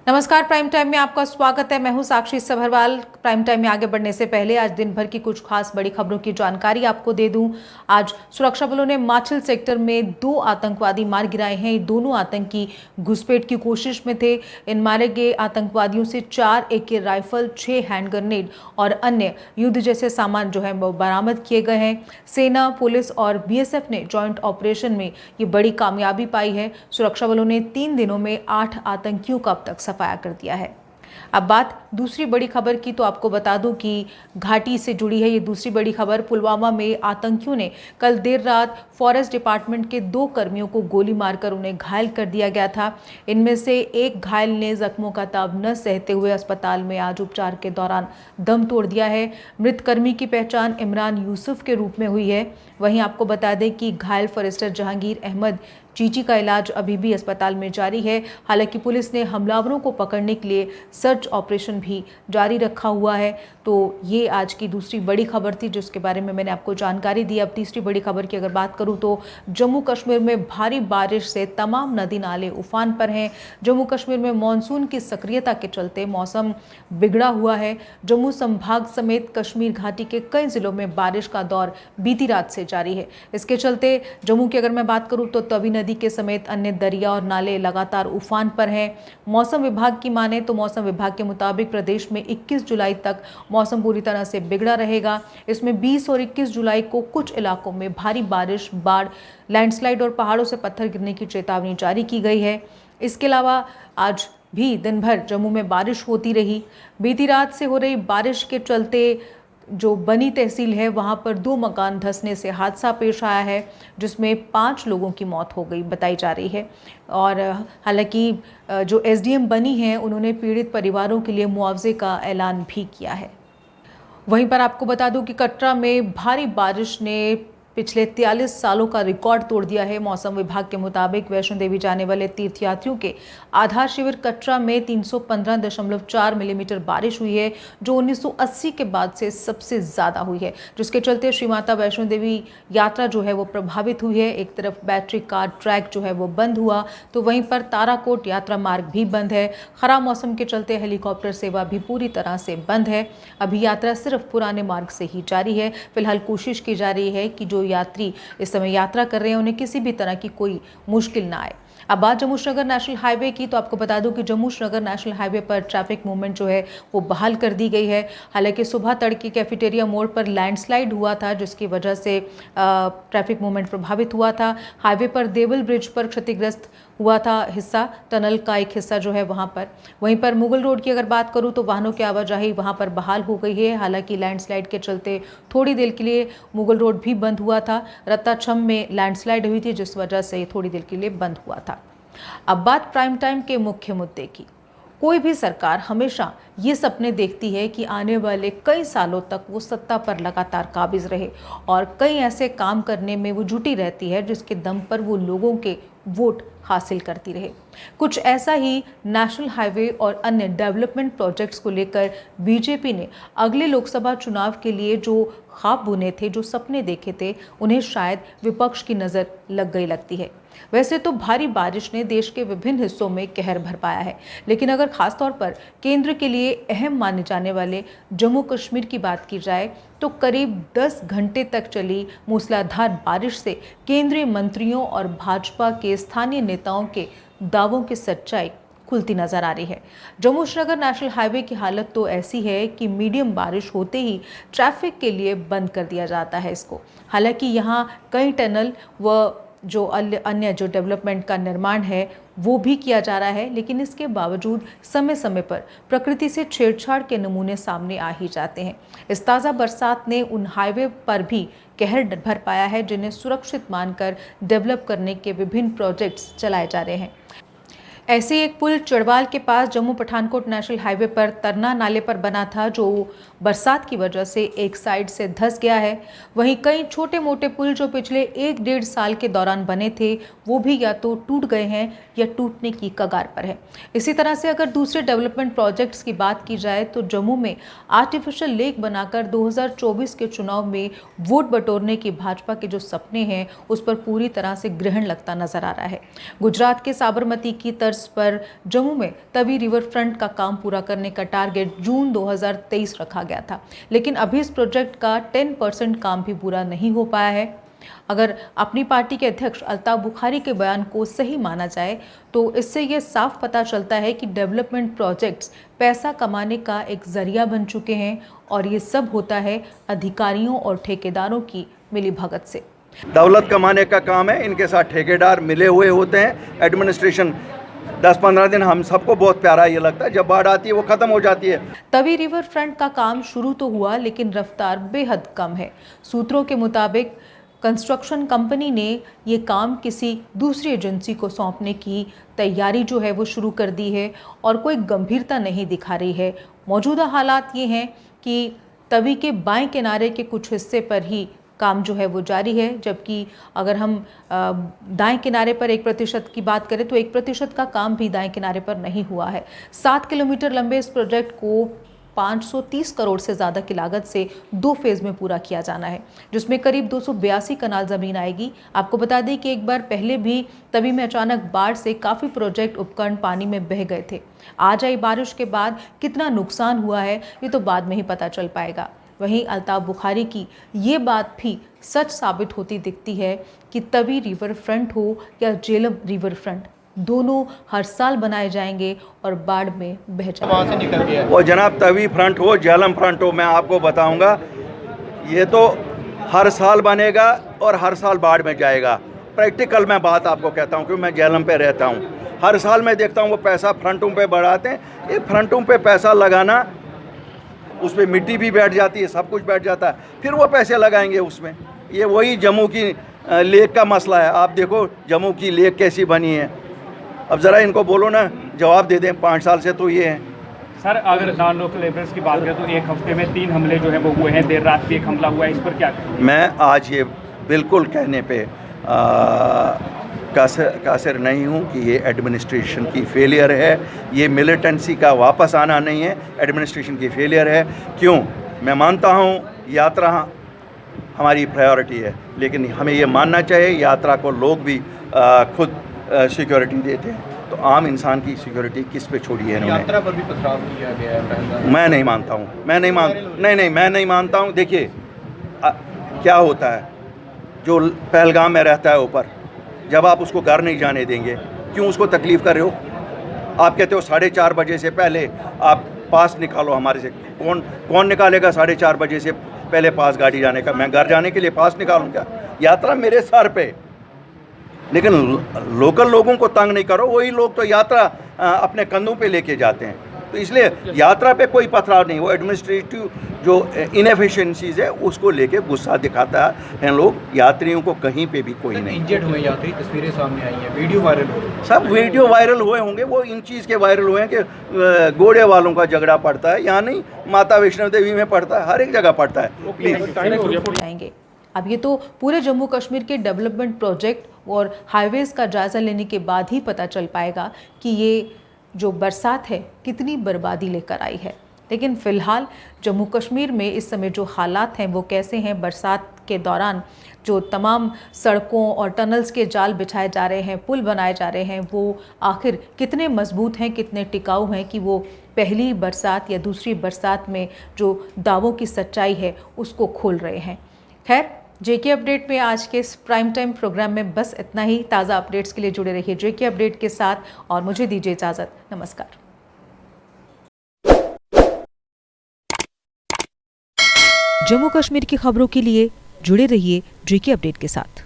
नमस्कार, prime time में आपका स्वागत है। मैं हूं साक्षी सभरवाल। प्राइम टाइम में आगे बढ़ने से पहले आज दिन भर की कुछ खास बड़ी खबरों की जानकारी आपको दे दूं। आज सुरक्षा बलों ने माछिल सेक्टर में 2 आतंकवादी मार गिराए हैं। ये दोनों आतंकी घुसपैठ की कोशिश में थे। इन मारे गए आतंकवादियों से 4 AK राइफल, 6 हैंड ग्रेनेड और अन्य युद्ध जैसे सामान जो है वो बरामद किए गए हैं। सेना, पुलिस और BSF ने जॉइंट ऑपरेशन में ये बड़ी कामयाबी पाई है। सुरक्षा बलों ने 3 दिनों में 8 आतंकियों का अब तक सफाया कर दिया है। अब बात दूसरी बड़ी खबर की, तो आपको बता दूं कि घाटी से जुड़ी है ये दूसरी बड़ी खबर। पुलवामा में आतंकियों ने कल देर रात फॉरेस्ट डिपार्टमेंट के 2 कर्मियों को गोली मारकर उन्हें घायल कर दिया गया था। इनमें से एक घायल ने जख्मों का ताब न सहते हुए अस्पताल में आज उपचार के दौरान दम तोड़ दिया है। मृत कर्मी की पहचान इमरान यूसुफ के रूप में हुई है। वहीं आपको बता दें कि घायल फॉरेस्टर जहांगीर अहमद चीची का इलाज अभी भी अस्पताल में जारी है। हालांकि पुलिस ने हमलावरों को पकड़ने के लिए सर्च ऑपरेशन भी जारी रखा हुआ है। तो ये आज की दूसरी बड़ी खबर थी जिसके बारे में मैंने आपको जानकारी दी। अब तीसरी बड़ी खबर की अगर बात करूं तो जम्मू कश्मीर में भारी बारिश से तमाम नदी नाले उफान पर हैं। जम्मू कश्मीर में मानसून की सक्रियता के चलते मौसम बिगड़ा हुआ है। जम्मू संभाग समेत कश्मीर घाटी के कई जिलों में बारिश का दौर बीती रात से जारी है। इसके चलते जम्मू की अगर मैं बात करूं तो तवी नदी के समेत अन्य दरिया और नाले लगातार उफान पर हैं। मौसम विभाग की माने तो मौसम विभाग के मुताबिक प्रदेश में 21 जुलाई तक मौसम पूरी तरह से बिगड़ा रहेगा। इसमें 20 और 21 जुलाई को कुछ इलाकों में भारी बारिश, बाढ़, लैंडस्लाइड और पहाड़ों से पत्थर गिरने की चेतावनी जारी की गई है। इसके अलावा आज भी दिन भर जम्मू में बारिश होती रही। बीती रात से हो रही बारिश के चलते जो बनी तहसील है वहां पर 2 मकान धंसने से हादसा पेश आया है, जिसमें 5 लोगों की मौत हो गई बताई जा रही है। और हालांकि जो SDM बनी है उन्होंने पीड़ित परिवारों के लिए मुआवजे का ऐलान भी किया है। वहीं पर आपको बता दूं कि कटरा में भारी बारिश ने पिछले 43 सालों का रिकॉर्ड तोड़ दिया है। मौसम विभाग के मुताबिक वैष्णो देवी जाने वाले तीर्थयात्रियों के आधार शिविर कटरा में 315.4 मिलीमीटर बारिश हुई है, जो 1980 के बाद से सबसे ज़्यादा हुई है, जिसके चलते श्री माता वैष्णो देवी यात्रा जो है वो प्रभावित हुई है। एक तरफ बैटरी कार ट्रैक जो है वो बंद हुआ, तो वहीं पर ताराकोट यात्रा मार्ग भी बंद है। खराब मौसम के चलते हेलीकॉप्टर सेवा भी पूरी तरह से बंद है। अभी यात्रा सिर्फ पुराने मार्ग से ही जारी है। फिलहाल कोशिश की जा रही है कि जो यात्री इस समय यात्रा कर रहे हैं उन्हें किसी भी तरह की कोई मुश्किल ना आए। अब बात जम्मू श्रीनगर नेशनल हाईवे की, तो आपको बता दूं कि जम्मू श्रीनगर नेशनल हाईवे पर ट्रैफिक मूवमेंट जो है वो बहाल कर दी गई है। हालांकि सुबह तड़के कैफेटेरिया मोड़ पर लैंडस्लाइड हुआ था, जिसकी वजह से ट्रैफिक मूवमेंट प्रभावित हुआ था। हाईवे पर देवल ब्रिज पर क्षतिग्रस्त हुआ था हिस्सा, टनल का एक हिस्सा जो है वहां पर। वहीं पर मुगल रोड की अगर बात करूं तो वाहनों की आवाजाही वहां पर बहाल हो गई है। हालांकि लैंडस्लाइड के चलते थोड़ी देर के लिए मुगल रोड भी बंद हुआ था। रत्ताछम में लैंडस्लाइड हुई थी जिस वजह से थोड़ी देर के लिए बंद हुआ था। अब बात प्राइम टाइम के मुख्य मुद्दे की। कोई भी सरकार हमेशा ये सपने देखती है कि आने वाले कई सालों तक वो सत्ता पर लगातार काबिज रहे और कई ऐसे काम करने में वो जुटी रहती है जिसके दम पर वो लोगों के वोट हासिल करती रहे। कुछ ऐसा ही नेशनल हाईवे और अन्य डेवलपमेंट प्रोजेक्ट्स को लेकर बीजेपी ने अगले लोकसभा चुनाव के लिए जो ख्वाब बुने थे, जो सपने देखे थे, उन्हें शायद विपक्ष की नज़र लग गई लगती है। वैसे तो भारी बारिश ने देश के विभिन्न हिस्सों में कहर बरपाया है, लेकिन अगर खासतौर पर केंद्र के लिए अहम माने जाने वाले जम्मू कश्मीर की बात की जाए तो करीब 10 घंटे तक चली मूसलाधार बारिश से केंद्रीय मंत्रियों और भाजपा के स्थानीय नेताओं के दावों की सच्चाई खुलती नजर आ रही है। जम्मू श्रीनगर नेशनल हाईवे की हालत तो ऐसी है कि मीडियम बारिश होते ही ट्रैफिक के लिए बंद कर दिया जाता है इसको। हालांकि यहाँ कई टनल व जो अन्य जो डेवलपमेंट का निर्माण है वो भी किया जा रहा है, लेकिन इसके बावजूद समय समय पर प्रकृति से छेड़छाड़ के नमूने सामने आ ही जाते हैं। इस ताज़ा बरसात ने उन हाईवे पर भी कहर भर पाया है जिन्हें सुरक्षित मानकर डेवलप करने के विभिन्न प्रोजेक्ट्स चलाए जा रहे हैं। ऐसे एक पुल चड़वाल के पास जम्मू पठानकोट नेशनल हाईवे पर तरना नाले पर बना था, जो बरसात की वजह से एक साइड से धंस गया है। वहीं कई छोटे मोटे पुल जो पिछले 1-1.5 साल के दौरान बने थे वो भी या तो टूट गए हैं या टूटने की कगार पर है। इसी तरह से अगर दूसरे डेवलपमेंट प्रोजेक्ट्स की बात की जाए तो जम्मू में आर्टिफिशियल लेक बनाकर 2024 के चुनाव में वोट बटोरने की भाजपा के जो सपने हैं उस पर पूरी तरह से ग्रहण लगता नजर आ रहा है। गुजरात के साबरमती की तर्ज तर्ज पर जम्मू में तवी रिवर फ्रंट का काम पूरा करने का टारगेट जून 2023 रखा गया था, लेकिन अभी इस प्रोजेक्ट का 10% काम भी पूरा नहीं हो पाया है। अगर अपनी पार्टी के अध्यक्ष अल्ताफ बुखारी के बयान को सही माना जाए तो इससे ये साफ पता चलता है कि डेवलपमेंट प्रोजेक्ट्स पैसा कमाने का एक जरिया बन चुके हैं और ये सब होता है अधिकारियों और ठेकेदारों की मिलीभगत से। दौलत कमाने का काम है, इनके साथ ठेकेदार मिले हुए होते हैं। एडमिनिस्ट्रेशन 10-15 दिन हम सबको बहुत प्यारा ये लगता है, जब बाढ़ आती है वो खत्म हो जाती है। तवी रिवर फ्रंट का काम शुरू तो हुआ लेकिन रफ्तार बेहद कम है। सूत्रों के मुताबिक कंस्ट्रक्शन कंपनी ने ये काम किसी दूसरी एजेंसी को सौंपने की तैयारी जो है वो शुरू कर दी है और कोई गंभीरता नहीं दिखा रही है। मौजूदा हालात ये हैं कि तवी के बाएं किनारे के कुछ हिस्से पर ही काम जो है वो जारी है, जबकि अगर हम दाएं किनारे पर 1% की बात करें तो 1% का काम भी दाएं किनारे पर नहीं हुआ है। 7 किलोमीटर लंबे इस प्रोजेक्ट को 530 करोड़ से ज़्यादा की लागत से 2 फेज़ में पूरा किया जाना है, जिसमें करीब 282 कनाल ज़मीन आएगी। आपको बता दें कि एक बार पहले भी तभी में अचानक बाढ़ से काफ़ी प्रोजेक्ट उपकरण पानी में बह गए थे। आज आई बारिश के बाद कितना नुकसान हुआ है ये तो बाद में ही पता चल पाएगा। वहीं अल्ताफ बुखारी की ये बात भी सच साबित होती दिखती है कि तवी रिवर फ्रंट हो या झेलम रिवर फ्रंट, दोनों हर साल बनाए जाएंगे और बाढ़ में बह जाएंगे। वो जनाब तवी फ्रंट हो, झेलम फ्रंट हो, मैं आपको बताऊंगा ये तो हर साल बनेगा और हर साल बाढ़ में जाएगा। प्रैक्टिकल मैं बात आपको कहता हूं क्योंकि मैं झेलम पे रहता हूं। हर साल मैं देखता हूं वो पैसा फ्रंटों पे बढ़ाते हैं। ये फ्रंटों पे पैसा लगाना, उस पर मिट्टी भी बैठ जाती है, सब कुछ बैठ जाता है, फिर वो पैसे लगाएंगे उसमें। ये वही जम्मू की लेक का मसला है। आप देखो जम्मू की लेक कैसी बनी है। अब ज़रा इनको बोलो ना, जवाब दे दें। 5 साल से तो ये है। सर, अगर नॉन लोकल लेबरर्स की बात करें तो एक हफ्ते में 3 हमले जो है वो हुए हैं। देर रात भी एक हमला हुआ है, इस पर क्या कहें? मैं आज ये बिल्कुल कहने पे कासिर नहीं हूँ कि ये एडमिनिस्ट्रेशन की फेलियर है, ये मिलिटेंसी का वापस आना नहीं है, एडमिनिस्ट्रेशन की फेलियर है। क्यों? मैं मानता हूँ यात्रा हमारी प्रायोरिटी है, लेकिन हमें ये मानना चाहिए यात्रा को लोग भी खुद सिक्योरिटी देते हैं, तो आम इंसान की सिक्योरिटी किस पे छोड़ी है इन्होंने? यात्रा पर भी पथराव किया गया है। मैं नहीं मानता हूँ, मैं नहीं मानता हूँ। देखिए क्या होता है, जो पहलगाम में रहता है ऊपर, जब आप उसको घर नहीं जाने देंगे, क्यों उसको तकलीफ़ कर रहे हो? आप कहते हो 4:30 बजे से पहले आप पास निकालो हमारे से। कौन निकालेगा 4:30 बजे से पहले पास गाड़ी जाने का? मैं घर जाने के लिए पास निकालूँ क्या? यात्रा मेरे सर पे, लेकिन लोकल लोगों को तंग नहीं करो। वही लोग तो यात्रा अपने कंधों पे लेके जाते हैं, तो इसलिए यात्रा पे कोई पथराव नहीं। वो एडमिनिस्ट्रेटिव जो इनएफिशिएंसीज है उसको लेके गुस्सा दिखाता है लोग। यात्रियों को कहीं पे भी कोई नहीं। इंजर्ड हुए यात्री, तस्वीरें सामने आई हैं, वीडियो वायरल हो रही है। सब वीडियो वायरल हुए होंगे, वो इन चीज़ के वायरल हुए हैं कि घोड़े वालों का झगड़ा पड़ता है। यहाँ नहीं, माता वैष्णो देवी में पड़ता है, हर एक जगह पड़ता है। अब ये तो पूरे जम्मू कश्मीर के डेवलपमेंट प्रोजेक्ट और हाईवेज का जायजा लेने के बाद ही पता चल पाएगा कि ये जो बरसात है कितनी बर्बादी लेकर आई है। लेकिन फिलहाल जम्मू कश्मीर में इस समय जो हालात हैं वो कैसे हैं, बरसात के दौरान जो तमाम सड़कों और टनल्स के जाल बिछाए जा रहे हैं, पुल बनाए जा रहे हैं, वो आखिर कितने मजबूत हैं, कितने टिकाऊ हैं कि वो पहली बरसात या दूसरी बरसात में जो दावों की सच्चाई है उसको खोल रहे हैं। खैर, जेके अपडेट में आज के इस प्राइम टाइम प्रोग्राम में बस इतना ही। ताज़ा अपडेट्स के लिए जुड़े रहिए जेके अपडेट के साथ और मुझे दीजिए इजाज़त। नमस्कार। जम्मू कश्मीर की खबरों के लिए जुड़े रहिए जेके अपडेट के साथ।